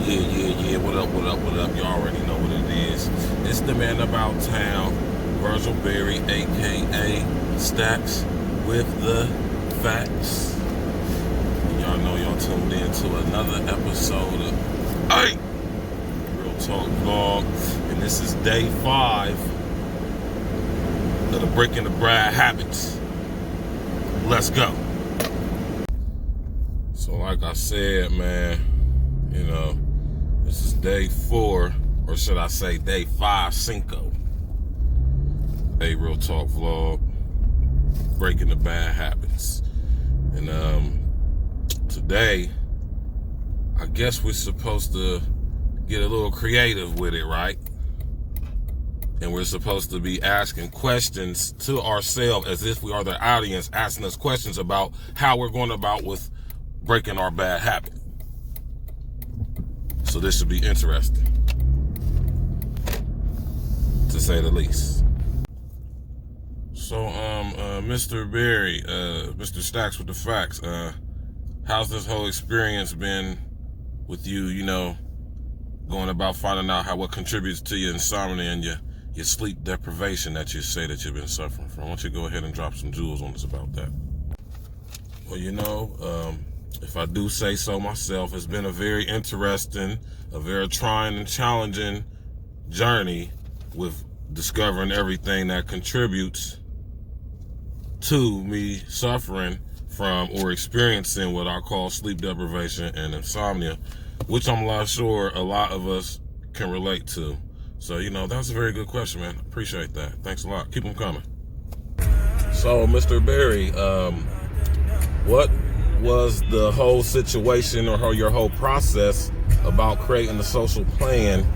Yeah. What up? You already know what it is. It's the man about town, Virgil Berry, a.k.a. Stacks with the facts. And y'all know y'all tuned in to another episode of Real Talk Vlog. And this is day 5 of the Breaking the Bad Habits. Let's go. So like I said, man, you know, this is day 4, or should I say day 5 cinco. A Real Talk Vlog, Breaking the Bad Habits. And today, I guess we're supposed to get a little creative with it, right? And we're supposed to be asking questions to ourselves as if we are the audience, asking us questions about how we're going about with breaking our bad habit. So this should be interesting, to say the least. So, Mr. Berry, Mr. Stacks with the facts, how's this whole experience been with you, you know, going about finding out what contributes to your insomnia and your sleep deprivation that you say that you've been suffering from? Why don't you go ahead and drop some jewels on us about that? Well, you know, if I do say so myself, it's been a very interesting, a very trying and challenging journey with discovering everything that contributes to me suffering from or experiencing what I call sleep deprivation and insomnia, which I'm not sure a lot of us can relate to. So, you know, that's a very good question, man. Appreciate that. Thanks a lot. Keep them coming. So, Mr. Berry, what was the whole situation or your whole process about creating the social plan,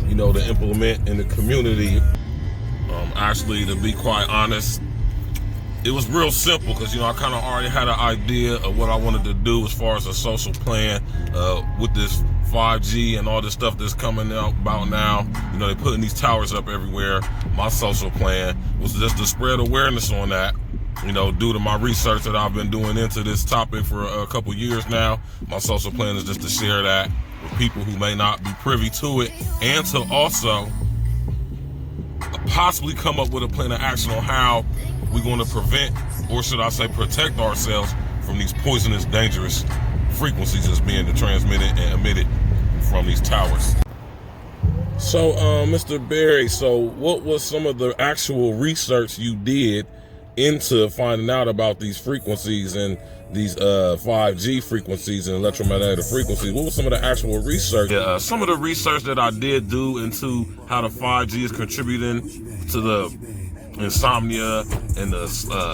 you know, to implement in the community? Actually, to be quite honest, it was real simple because, you know, I kind of already had an idea of what I wanted to do as far as a social plan with this 5G and all this stuff that's coming out about now. You know, they're putting these towers up everywhere. My social plan was just to spread awareness on that. You know, due to my research that I've been doing into this topic for a couple years now, my social plan is just to share that with people who may not be privy to it, and to also possibly come up with a plan of action on how we're going to prevent, or should I say protect ourselves from these poisonous, dangerous frequencies that's being transmitted and emitted from these towers. So, Mr. Berry, so what was some of the actual research you did into finding out about these frequencies and these 5G frequencies and electromagnetic frequencies? What was some of the actual research? Yeah, some of the research that I did do into how the 5G is contributing to the insomnia and the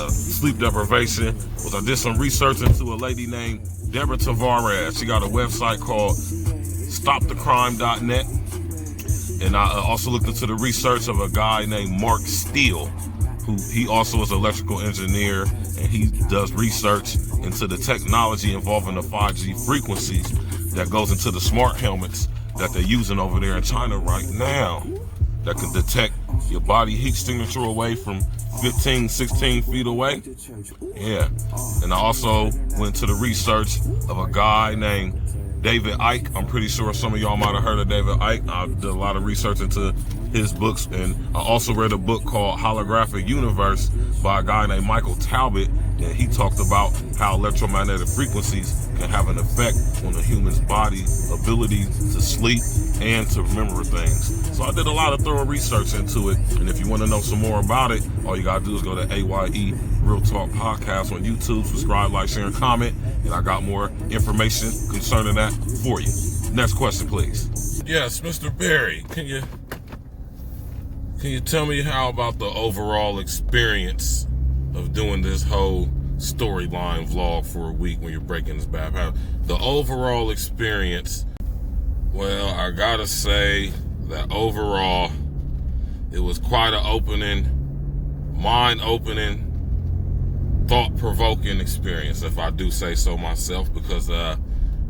sleep deprivation was I did some research into a lady named Deborah Tavares. She got a website called stopthecrime.net. And I also looked into the research of a guy named Mark Steele, who he also is an electrical engineer, and he does research into the technology involving the 5G frequencies that goes into the smart helmets that they're using over there in China right now that can detect your body heat signature away from 15, 16 feet away. Yeah. And I also went to the research of a guy named David Icke. I'm pretty sure some of y'all might have heard of David Icke. I did a lot of research into his books, and I also read a book called Holographic Universe by a guy named Michael Talbot, and he talked about how electromagnetic frequencies can have an effect on the human's body ability to sleep and to remember things. So I did a lot of thorough research into it, and if you want to know some more about it, all you gotta do is go to AYE Real Talk Podcast on YouTube, subscribe, like, share, and comment, and I got more information concerning that for you. Next question, please. Yes, Mr. Berry, can you tell me how about the overall experience of doing this whole storyline vlog for a week when you're breaking this bad habit? The overall experience, well, I gotta say that overall it was quite an mind-opening, thought-provoking experience, if I do say so myself, because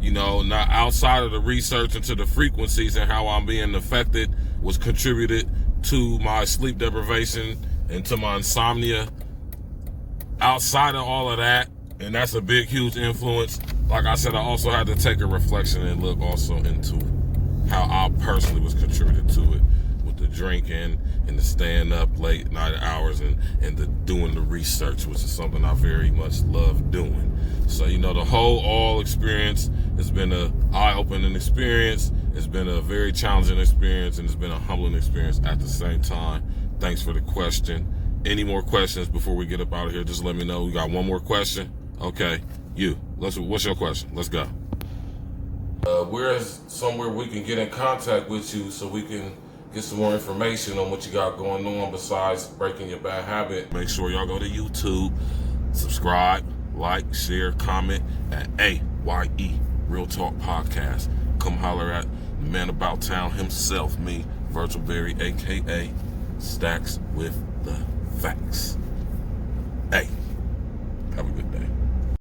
you know, not outside of the research into the frequencies and how I'm being affected was contributed to my sleep deprivation and to my insomnia. Outside of all of that, And that's a big, huge influence. Like I said, I also had to take a reflection and look also into how I personally was contributed to it with the drinking and the staying up late night hours and the doing the research, which is something I very much love doing. So, you know, the whole all experience has been an eye-opening experience. It's been a very challenging experience, and it's been a humbling experience at the same time. Thanks for the question. Any more questions before we get up out of here, just let me know. We got one more question. Okay, what's your question? Let's go. Where is somewhere we can get in contact with you so we can get some more information on what you got going on besides breaking your bad habit? Make sure y'all go to YouTube, subscribe, like, share, comment at AYE Real Talk Podcast. Come holler at the man about town himself, me, Virgil Berry, aka Stacks with the Facts. Hey, have a good